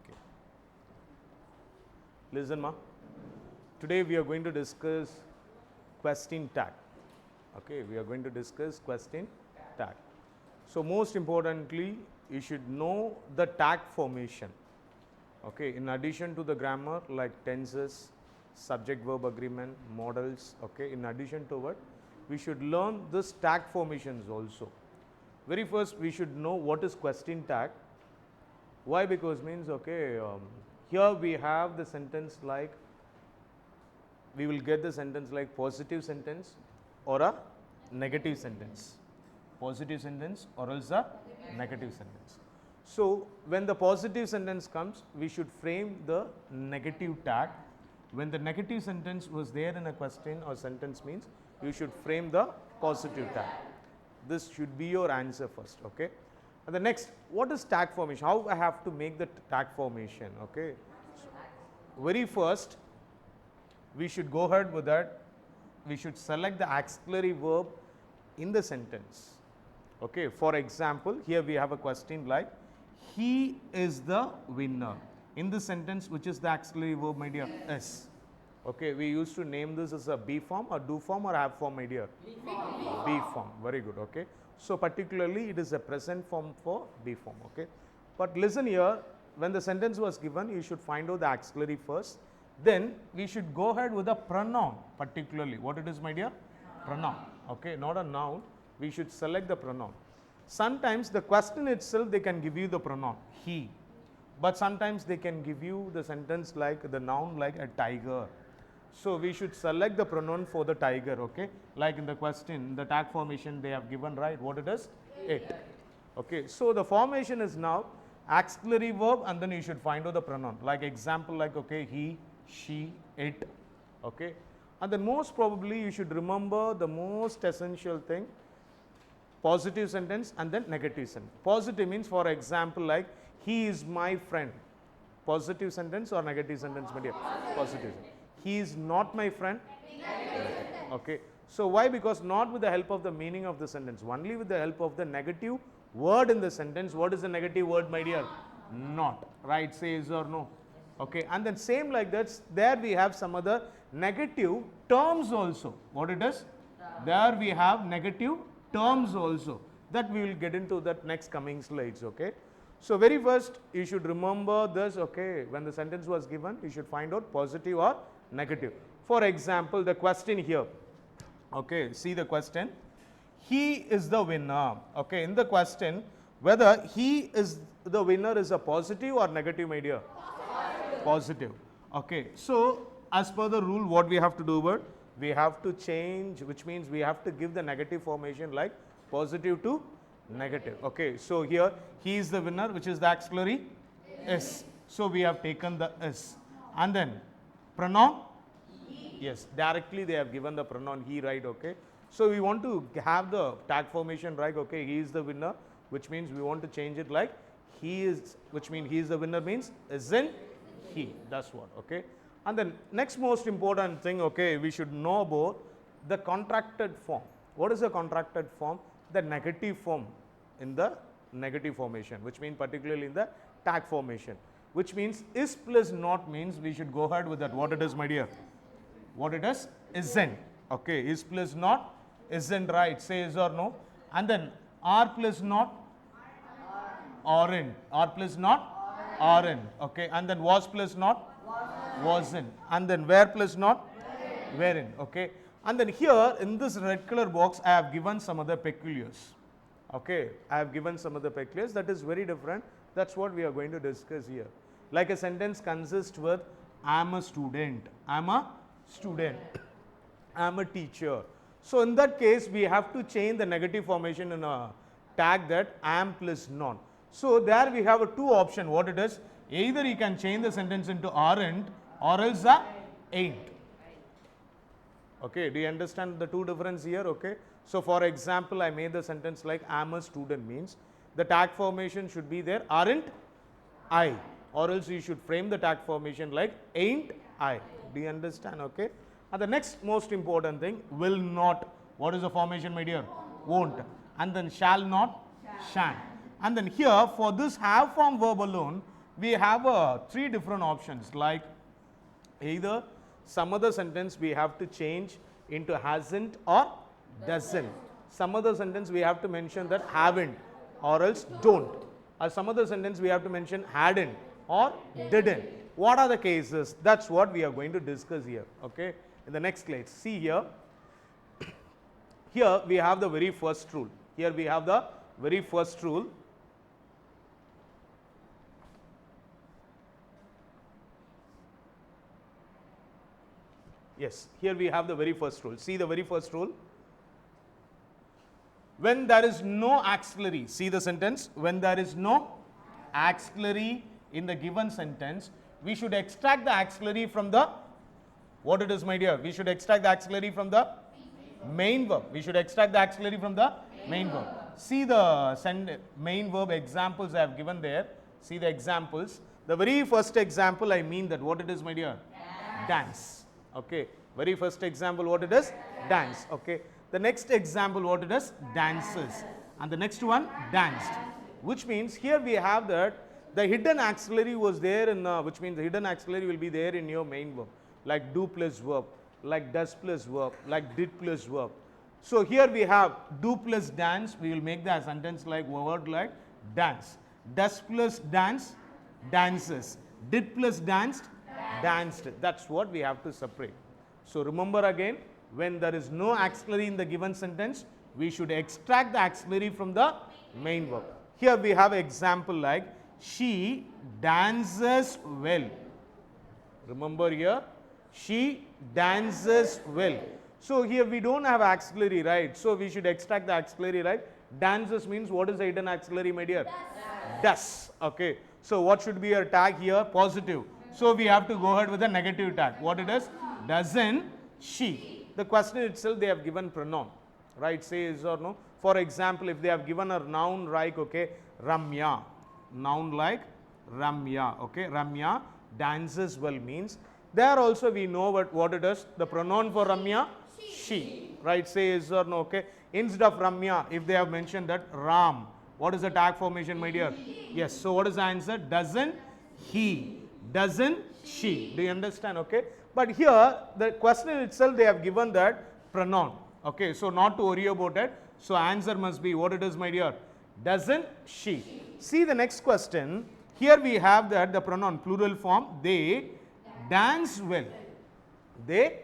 Okay. Listen, ma. Today we are going to discuss question tag. Okay, we are going to discuss question tag. So most importantly, you should know the tag formation. Okay, in addition to the grammar like tenses, subject verb agreement, modals. Okay, in addition to what, we should learn this tag formations also. Very first, we should know what is question tag. Why? Because means okay, here we have the sentence like, we will get the sentence like positive sentence or a negative sentence. Positive sentence or else a negative sentence. So when the positive sentence comes, we should frame the negative tag. When the negative sentence was there in a question or sentence means, you should frame the positive tag. This should be your answer first. Okay. And the next, what is tag formation? How I have to make the tag formation? Okay. So very first, we should go ahead with that. We should select the auxiliary verb in the sentence. Okay. For example, here we have a question like, he is the winner. In the sentence, which is the auxiliary verb, my dear? Is. Okay. We used to name this as a be form or do form or have form, my dear? Be form. Very good. Okay. So particularly it is a present form for be form. Okay. But listen here, when the sentence was given, you should find out the auxiliary first. Then we should go ahead with a pronoun, particularly. What it is, my dear? Pronoun. Okay. Not a noun. We should select the pronoun. Sometimes the question itself, they can give you the pronoun he, but sometimes they can give you the sentence like the noun like a tiger. So we should select the pronoun for the tiger. Okay. Like in the question, the tag formation they have given, right? What it is? It. Okay. So the formation is now auxiliary verb and then you should find out the pronoun. Like example like, okay, he, she, it. Okay. And then most probably you should remember the most essential thing, positive sentence and then negative sentence. Positive means, for example, like he is my friend. Positive sentence or negative sentence, my dear? Positive. He is not my friend. Okay. So why? Because not with the help of the meaning of the sentence, only with the help of the negative word in the sentence. What is the negative word, my dear? Not. Right? Say yes or no. Okay. And then same like that, there we have some other negative terms also. What it is? There we have negative terms also, that we will get into that next coming slides. Okay. So very first you should remember this. Okay, when the sentence was given, you should find out positive or negative. For example, the question here. Okay, see the question. He is the winner. Okay, in the question, whether he is the winner is a positive or negative, my dear? Positive. Okay, so as per the rule, what we have to do, but we have to change, which means we have to give the negative formation like positive to negative. Okay, so here he is the winner, which is the auxiliary is. So we have taken the is. And then pronoun, yes, directly they have given the pronoun he, right? Okay. So we want to have the tag formation, right? Okay, he is the winner, which means we want to change it like he is, which means he is the winner means isn't he. That's what. Okay. And then next most important thing, okay, we should know about the contracted form. What is the contracted form? The negative form in the negative formation, which means particularly in the tag formation, which means is plus not means we should go ahead with that. What it is, my dear? What it is? Isn't. Okay, is plus not, isn't, right? Say yes or no. And then are plus not, aren't. Are plus not, aren't. Okay, and then was plus not, wasn't. And then were plus not, weren't. Okay. And then here in this red color box, I have given some other peculiars. Okay, I have given some other peculiars that is very different. That's what we are going to discuss here. Like a sentence consists with I am a student, I am a student, I am a teacher. So in that case, we have to change the negative formation in a tag that I am plus not. So there we have a two option. What it is? Either you can change the sentence into aren't or else a ain't. Okay, do you understand the two difference here? Okay. So for example, I made the sentence like I am a student means the tag formation should be there, aren't I, or else you should frame the tag formation like ain't I. Do you understand? Okay. And the next most important thing, will not. What is the formation, my dear? Won't. And then shall not, shan't. And then here for this have form verb alone, we have three different options, like either some other sentence we have to change into hasn't or doesn't. Some other sentence we have to mention that haven't or else don't. Or some other sentence we have to mention hadn't or didn't. What are the cases? That's what we are going to discuss here. Okay. In the next slide, see here. Here we have the very first rule. Here we have the very first rule. Yes, here we have the very first rule. See the very first rule. When there is no auxiliary, see the sentence, when there is no auxiliary in the given sentence, we should extract the auxiliary from the, what it is, my dear? We should extract the auxiliary from the main verb. We should extract the auxiliary from the main verb. See the main verb examples I have given there. See the examples. The very first example, I mean that what it is, my dear? Dance. Okay. Very first example, what it is? Dance. Okay. The next example, what it is? Dances. And the next one, danced. Which means here we have that the hidden auxiliary was there in, which means the hidden auxiliary will be there in your main verb. Like do plus verb, like does plus verb, like did plus verb. So here we have do plus dance, we will make the sentence like word like dance. Does plus dance, dances. Did plus danced, danced. That's what we have to separate. So remember again, when there is no auxiliary in the given sentence, we should extract the auxiliary from the main verb. Here we have example like she dances well. Remember here, she dances well. So here we don't have auxiliary, right? So we should extract the auxiliary, right? Dances means what is the hidden auxiliary, my dear? Does. Okay. So what should be your tag here? Positive. So we have to go ahead with a negative tag. What it is? Doesn't she. The question itself they have given pronoun, right? Say yes or no. For example, if they have given a noun like, okay, Ramya. Noun like Ramya. Okay. Ramya dances well means. There also we know what it is. The pronoun for Ramya, she. Right? Say yes or no. Okay. Instead of Ramya, if they have mentioned that Ram, what is the tag formation, my dear? Yes. So what is the answer? Doesn't he? Doesn't she? Do you understand? Okay. But here the question itself they have given that pronoun. Okay. So not to worry about it. So answer must be what it is, my dear? Doesn't she? See the next question. Here we have that the pronoun plural form. They dance well. They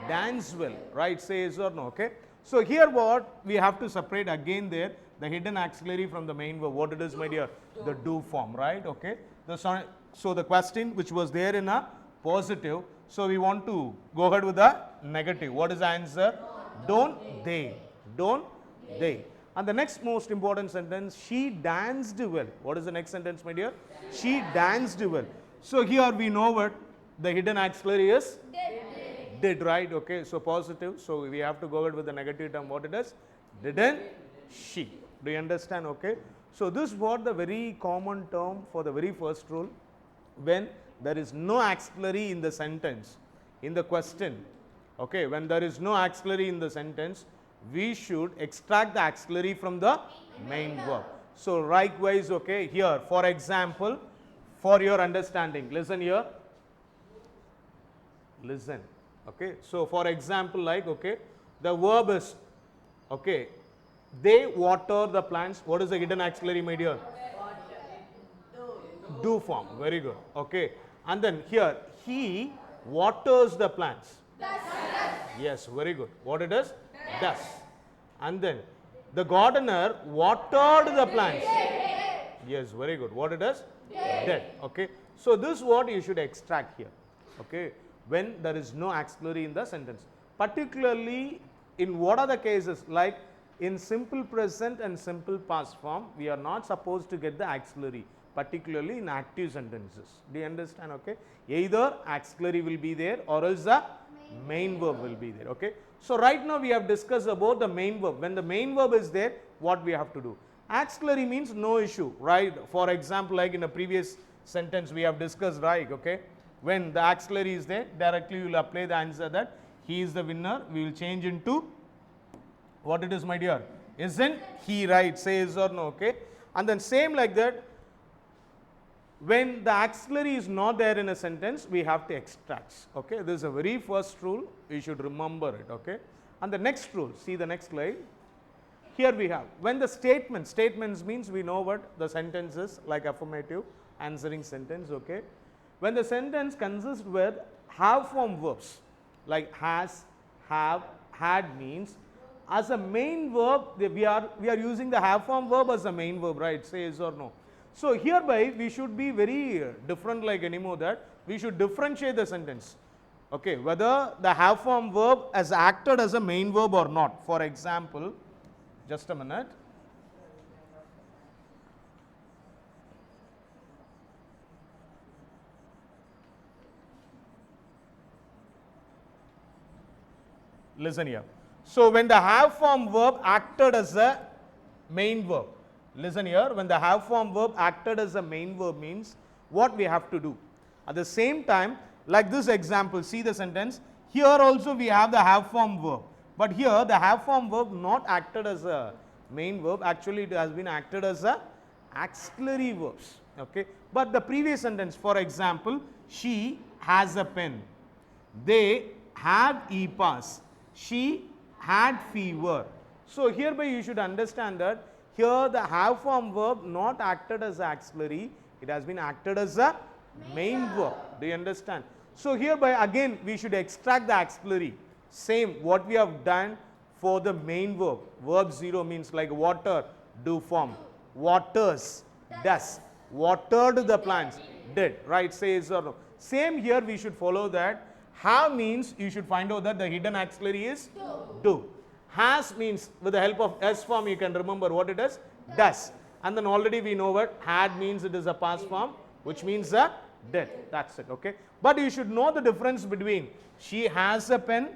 dance well. Right? Say yes or no. Okay. So here what we have to separate again there the hidden auxiliary from the main verb. What it is, my dear? The do form. Right? Okay. So the question which was there in a positive. So we want to go ahead with the negative. What is the answer? Don't they. Don't they. And the next most important sentence, she danced well. What is the next sentence, my dear? She danced well. So here we know what the hidden auxiliary is? Did, right? Okay, so positive. So we have to go ahead with the negative term. What it is? Didn't she. Do you understand? Okay. So this was the very common term for the very first rule. When there is no auxiliary in the sentence, in the question. Okay, when there is no auxiliary in the sentence, we should extract the auxiliary from the main verb. So likewise, okay, here for example, for your understanding, listen here. Listen. Okay. So for example, like, okay, the verb is, okay, they water the plants. What is the hidden auxiliary, my dear? Do form. Very good. Okay. And then here, he waters the plants. Yes, very good. What it is? Does. And then the gardener watered the plants. Yes, very good. What it is? Did. Okay. So this is what you should extract here. Okay. When there is no auxiliary in the sentence. Particularly in what are the cases, like in simple present and simple past form, we are not supposed to get the auxiliary, particularly in active sentences. Do you understand? Okay. Either auxiliary will be there or else the main verb will be there. Okay. So right now we have discussed about the main verb. When the main verb is there, what we have to do? Auxiliary means no issue, right? For example, like in a previous sentence we have discussed, right? Okay. When the auxiliary is there, directly you will apply the answer that he is the winner. We will change into what it is, my dear? Isn't he, right? Say yes or no. Okay. And then same like that, when the auxiliary is not there in a sentence, we have to extract. Okay, this is a very first rule, you should remember it. Okay, and the next rule, see the next slide. Here we have, when the statements means we know what the sentence is, like affirmative, answering sentence. Okay, when the sentence consists with have form verbs like has, have, had means as a main verb, we are using the have form verb as a main verb, right? Say yes or no. So hereby we should be very different, like anymore, that we should differentiate the sentence. Okay, whether the have form verb has acted as a main verb or not. For example, just a minute. Listen here. So when the have form verb acted as a main verb, listen here, when the have form verb acted as a main verb means what we have to do. At the same time, like this example, see the sentence, here also we have the have form verb, but here the have form verb not acted as a main verb, actually it has been acted as a auxiliary verbs. Okay, but the previous sentence, for example, she has a pen, they have e-pass, she had fever. So hereby you should understand that here the have form verb not acted as auxiliary, it has been acted as a main verb. Do you understand? So hereby again we should extract the auxiliary, same what we have done for the main verb. Verb 0 means like water, do form, waters, does, watered the plants, did, right? Say yes or no. Same here we should follow that. Have means you should find out that the hidden auxiliary is do. Has means with the help of S form you can remember what it is, does. And then already we know what had means, it is a past form, which means a did. That's it. Okay. But you should know the difference between she has a pen,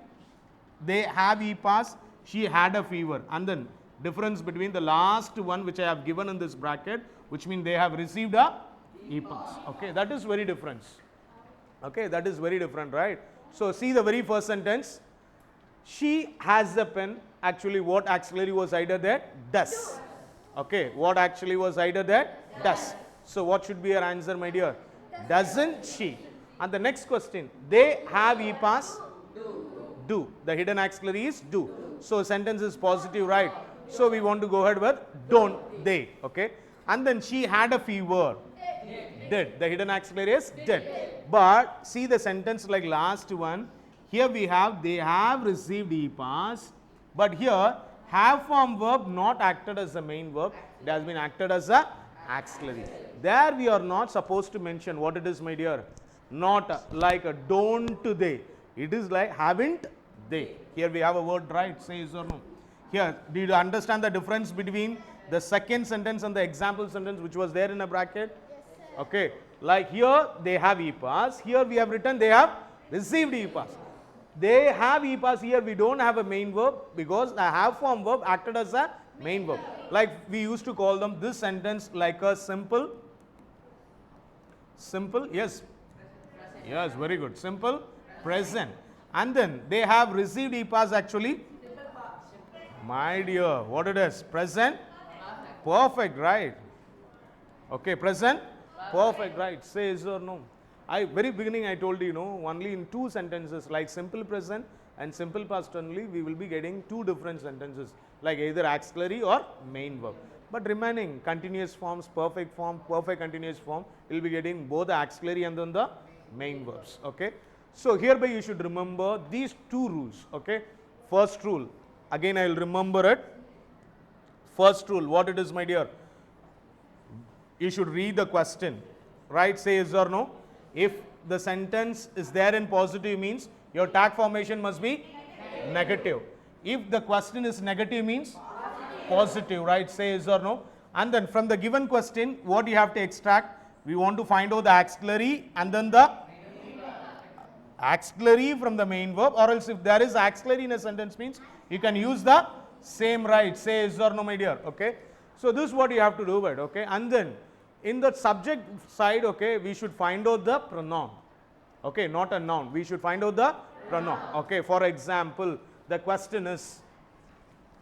they have e-pass, she had a fever, and then difference between the last one which I have given in this bracket, which means they have received a e-pass. Okay. That is very different. Okay. That is very different, right? So see the very first sentence. She has a pen. Actually, what auxiliary was either there? Does. Okay. What actually was either there? Does. So what should be your answer, my dear? Doesn't she? And the next question. They have e-pass? Do. The hidden auxiliary is do. So sentence is positive, right? So we want to go ahead with don't they. Okay. And then she had a fever. Did. The hidden auxiliary is did. But see the sentence like last one. Here we have they have received e-pass, but here have form verb not acted as a main verb, it has been acted as a auxiliary. There we are not supposed to mention what it is, my dear. Not like a don't they. It is like haven't they. Here we have a word, right? Say yes or no. Here, did you understand the difference between the second sentence and the example sentence which was there in a bracket? Yes, okay. Like here they have e-pass. Here we have written they have received e-pass. They have e-pass. Here we don't have a main verb because the have form verb acted as a main verb. Like we used to call them this sentence like a simple, yes, yes, very good, simple present. And then they have received e-pass actually, my dear, what it is? Present perfect, right? Okay, present perfect, right? Say yes or no. Very beginning I told you, only in two sentences like simple present and simple past only we will be getting two different sentences like either auxiliary or main verb. But remaining continuous forms, perfect form, perfect continuous form, we will be getting both the auxiliary and then the main verbs. Okay. So hereby you should remember these two rules. Okay. First rule, again I will remember it. First rule, what it is, my dear? You should read the question, right? Say yes or no. If the sentence is there in positive means your tag formation must be negative. If the question is negative means positive, right? Say yes or no. And then from the given question, what you have to extract? We want to find out the auxiliary and then the auxiliary from the main verb, or else if there is auxiliary in a sentence means you can use the same, right? Say yes or no, my dear. Okay. So this is what you have to do with. Okay. And then in the subject side, okay, we should find out the pronoun. Okay, not a noun. We should find out the pronoun. Okay, for example, the question is,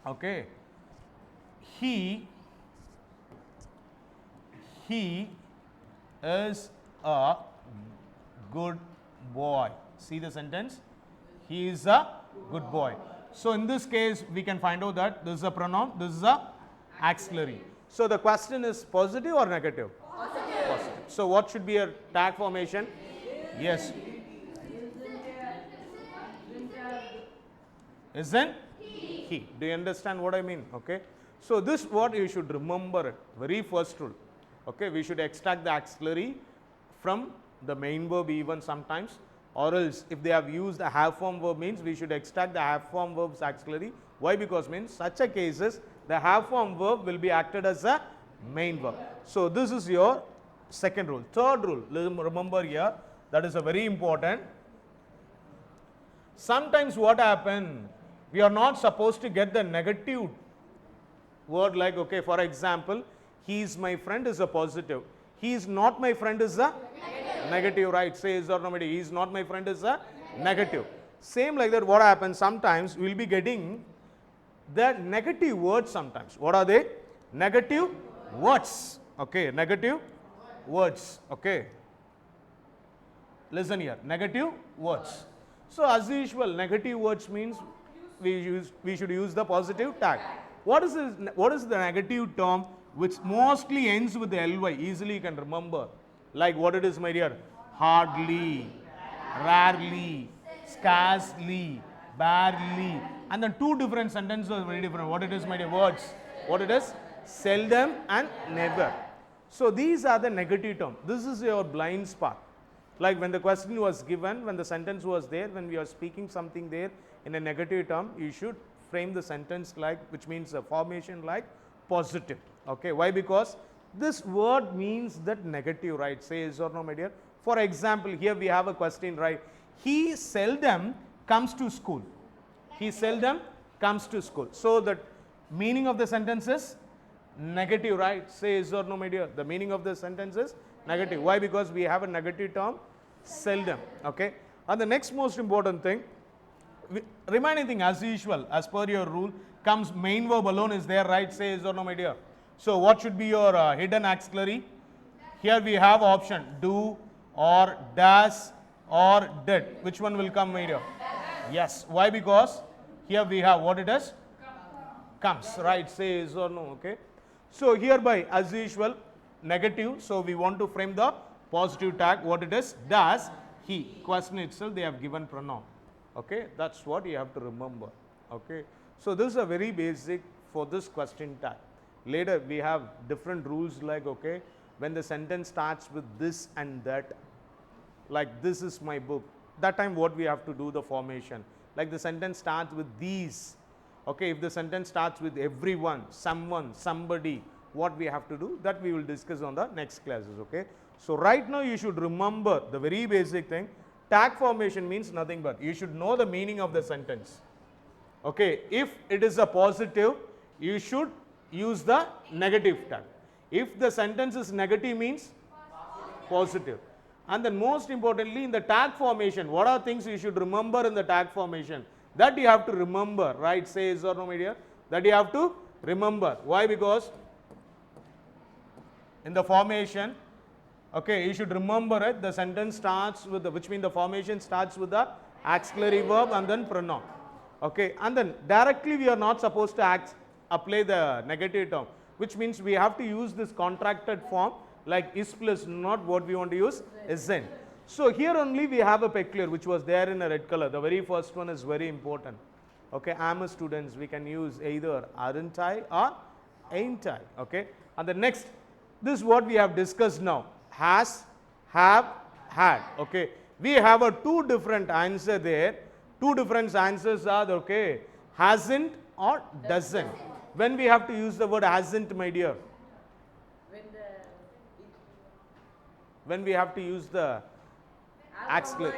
okay, he is a good boy. See the sentence? He is a good boy. So in this case, we can find out that this is a pronoun, this is a auxiliary. So the question is positive or negative? Positive. So what should be a tag formation? Yes. Isn't he? Do you understand what I mean? Okay. So this what you should remember, very first rule. Okay, we should extract the auxiliary from the main verb even sometimes, or else if they have used a have form verb means we should extract the have form verb's auxiliary. Why? Because means such a cases the have form verb will be acted as a main verb. So this is your second rule. Third rule, remember here, that is a very important. Sometimes what happen, we are not supposed to get the negative word like, okay, for example, he is my friend is a positive. He is not my friend is a negative, right? Say is or no, he is not my friend is a negative. Same like that, what happens, sometimes we will be getting the negative words sometimes. What are they? Negative words. Okay, negative words. Okay. Listen here, negative words. So as usual, negative words means we should use the positive tag. What is the negative term which mostly ends with the ly? Easily you can remember. Like what it is, my dear? Hardly, rarely, scarcely, barely. And then two different sentences are very different. What it is, my dear? Words. What it is? Seldom and never. So these are the negative terms. This is your blind spot. Like when the question was given, when the sentence was there, when we are speaking something there in a negative term, you should frame the sentence like, which means a formation like positive. Okay. Why? Because this word means that negative, right? Say yes or no, my dear. For example, here we have a question, right? He seldom comes to school. He seldom comes to school. So the meaning of the sentence is negative, right? Say yes or no, my dear. The meaning of the sentence is negative. Why? Because we have a negative term, seldom. Okay. And the next most important thing, remaining thing as usual, as per your rule, comes main verb alone is there, right? Say yes or no, my dear. So what should be your hidden auxiliary? Here we have option do or does or did. Which one will come, my dear? Yes. Why? Because here we have what it is? Comes, right? Say yes or no. Okay. So hereby as usual, negative. So we want to frame the positive tag. What it is? Does he. Question itself they have given pronoun. Okay. That's what you have to remember. Okay. So this is a very basic for this question tag. Later we have different rules like, okay, when the sentence starts with this and that, like this is my book, that time what we have to do the formation. Like the sentence starts with these. Okay, if the sentence starts with everyone, someone, somebody, what we have to do, that we will discuss on the next classes. Okay. So right now you should remember the very basic thing. Tag formation means nothing but you should know the meaning of the sentence. Okay. If it is a positive, you should use the negative tag. If the sentence is negative means positive. And then most importantly in the tag formation, what are things you should remember in the tag formation? That you have to remember, right? Say yes or no, my dear. That you have to remember. Why? Because in the formation, okay, you should remember it. The sentence starts with the, which means the formation starts with the auxiliary verb and then pronoun. Okay, and then directly we are not supposed to apply the negative term, which means we have to use this contracted form like is plus not. What we want to use isn't. So here only we have a peculiar which was there in a red color. The very first one is very important. Okay, am a students, we can use either aren't I or ain't I. Okay, and the next, this is what we have discussed now. Has, have, had. Okay, we have a two different answer there. Two different answers are okay, hasn't or doesn't. When we have to use the word hasn't, my dear? When we have to use the auxiliary.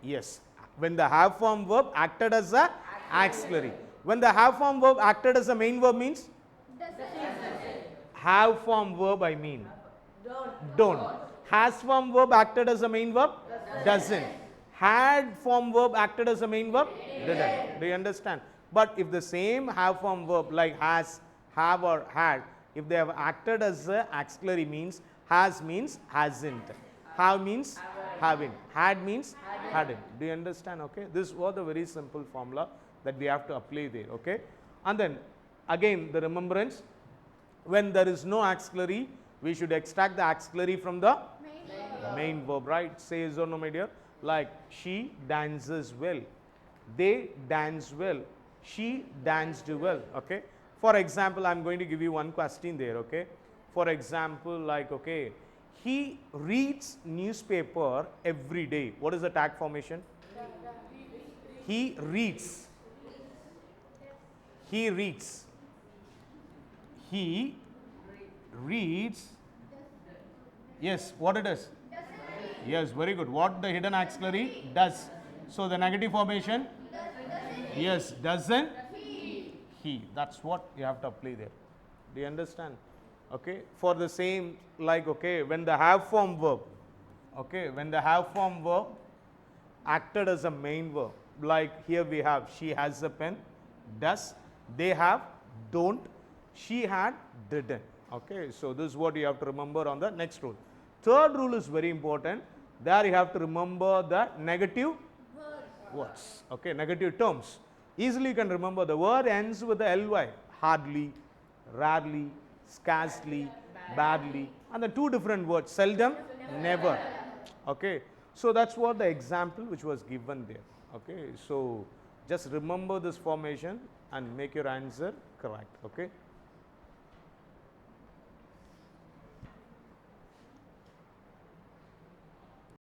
Yes. When the have form verb acted as a auxiliary. When the have form verb acted as a main verb means? Have form verb I mean. Don't. Has form verb acted as a main verb? Doesn't. Had form verb acted as a main verb? Didn't. Do you understand? But if the same have form verb like has, have or had, if they have acted as a auxiliary means Has means hasn't. Have means haven't. Had means hadn't. Do you understand? Okay. This was a very simple formula that we have to apply there. Okay. And then again the remembrance, when there is no auxiliary, we should extract the auxiliary from the main verb, right? Say yes or no, my dear. Like she dances well, they dance well, she danced well. Okay. For example, I am going to give you one question there. Okay. For example, like, okay, he reads newspaper every day. What is the tag formation? He reads. He reads. He reads. Yes, what it is? Yes, very good. What the hidden auxiliary? Does. So the negative formation? Yes, doesn't he. That's what you have to apply there. Do you understand? Okay. For the same, like, okay, when the have form verb, okay, when the have form verb acted as a main verb, like here we have she has a pen, does, they have, don't, she had, didn't. Okay. So this is what you have to remember on the next rule. Third rule is very important. There you have to remember the negative words. Okay, negative terms. Easily you can remember the word ends with the ly. Hardly, rarely, scarcely, badly, and the two different words, seldom, never. Okay. So that's what the example which was given there. Okay. So just remember this formation and make your answer correct. Okay.